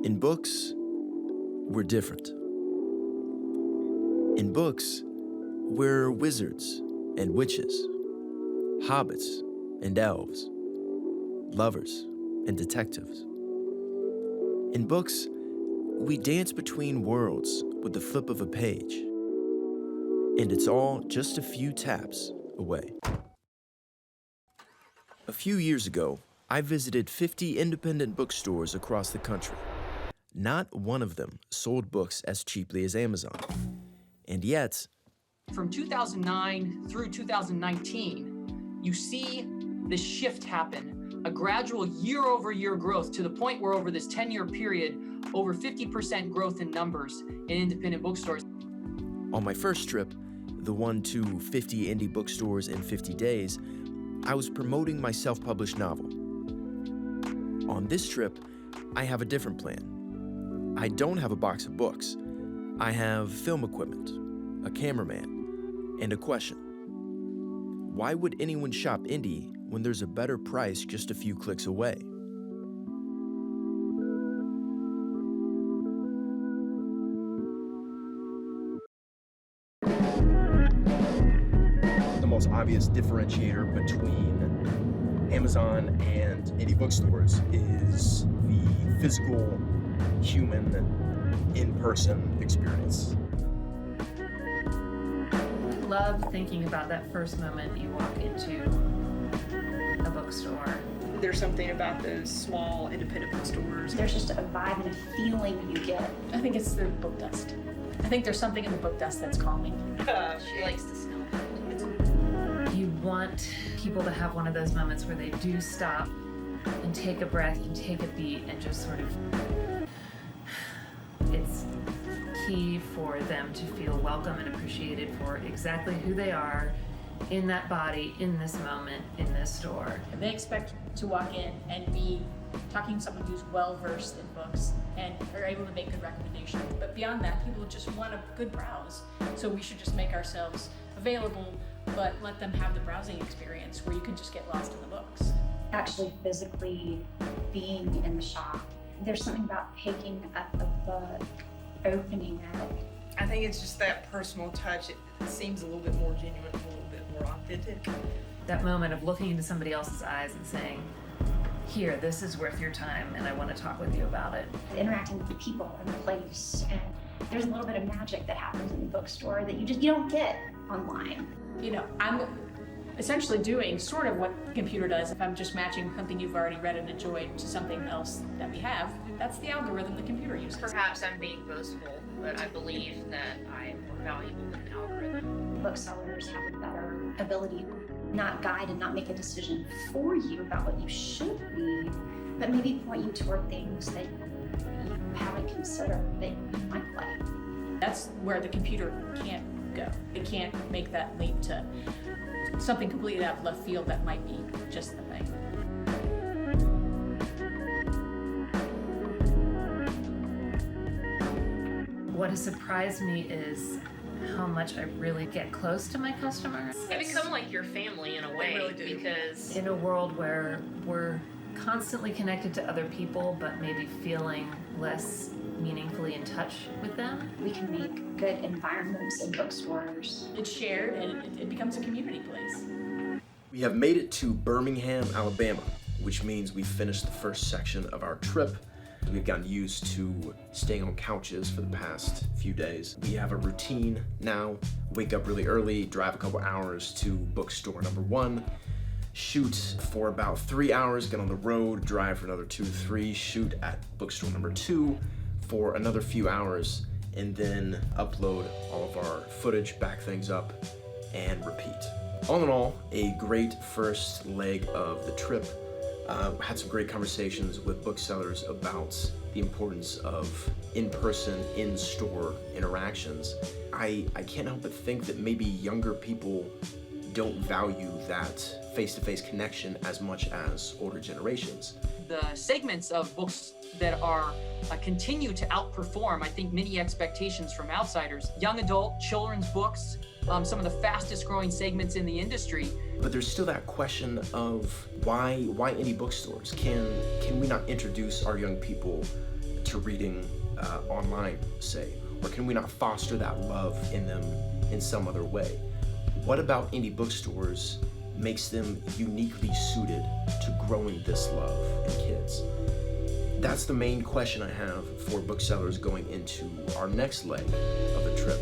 In books, we're different. In books, we're wizards and witches, hobbits and elves, lovers and detectives. In books, we dance between worlds with the flip of a page, and it's all just a few taps away. A few years ago, I visited 50 independent bookstores across the country. Not one of them sold books as cheaply as Amazon. And yet, from 2009 through 2019, you see this shift happen, a gradual year-over-year growth to the point where over this 10-year period, over 50% growth in numbers in independent bookstores. On my first trip, the one to 50 indie bookstores in 50 days, I was promoting my self-published novel. On this trip, I have a different plan. I don't have a box of books. I have film equipment, a cameraman, and a question. Why would anyone shop indie when there's a better price just a few clicks away? The most obvious differentiator between Amazon and indie bookstores is the physical, human, in-person experience. I love thinking about that first moment you walk into a bookstore. There's something about those small independent bookstores. There's just a vibe and a feeling you get. I think it's the book dust. I think there's something in the book dust that's calming. She likes to smell it. You want people to have one of those moments where they do stop and take a breath and take a beat and just sort of, it's key for them to feel welcome and appreciated for exactly who they are in that body, in this moment, in this store. They expect to walk in and be talking to someone who's well-versed in books and are able to make good recommendations. But beyond that, people just want a good browse. So we should just make ourselves available, but let them have the browsing experience where you can just get lost in the books. Actually physically being in the shop. There's something about picking up a book, opening it. I think it's just that personal touch. It seems a little bit more genuine, a little bit more authentic. That moment of looking into somebody else's eyes and saying, here, this is worth your time and I want to talk with you about it. Interacting with the people and the place, and there's a little bit of magic that happens in the bookstore that you don't get online. You know, I'm essentially doing sort of what the computer does. If I'm just matching something you've already read and enjoyed to something else that we have, that's the algorithm the computer uses. Perhaps I'm being boastful, but I believe that I'm more valuable than the algorithm. Booksellers have a better ability to not guide and not make a decision for you about what you should read, but maybe point you toward things that you haven't considered that you might like. That's where the computer can't go. It can't make that leap to something completely out of left field that might be just the thing. What has surprised me is how much I really get close to my customers. They become like your family in a way, really do. because In a world where we're constantly connected to other people, but maybe feeling less meaningfully in touch with them. We can make good environments in bookstores. It's shared and it becomes a community place. We have made it to Birmingham, Alabama, which means we finished the first section of our trip. We've gotten used to staying on couches for the past few days. We have a routine now. Wake up really early, drive a couple hours to bookstore number 1, shoot for about 3 hours, get on the road, drive for another 2 to 3, shoot at bookstore number 2 for another few hours, and then upload all of our footage, back things up, and repeat. All in all, a great first leg of the trip. Had some great conversations with booksellers about the importance of in-person, in-store interactions. I can't help but think that maybe younger people don't value that face-to-face connection as much as older generations. The segments of books that are continue to outperform, I think, many expectations from outsiders. Young adult, children's books, some of the fastest growing segments in the industry. But there's still that question of why indie bookstores? Can we not introduce our young people to reading online, say? Or can we not foster that love in them in some other way? What about indie bookstores makes them uniquely suited to growing this love in kids? That's the main question I have for booksellers going into our next leg of the trip.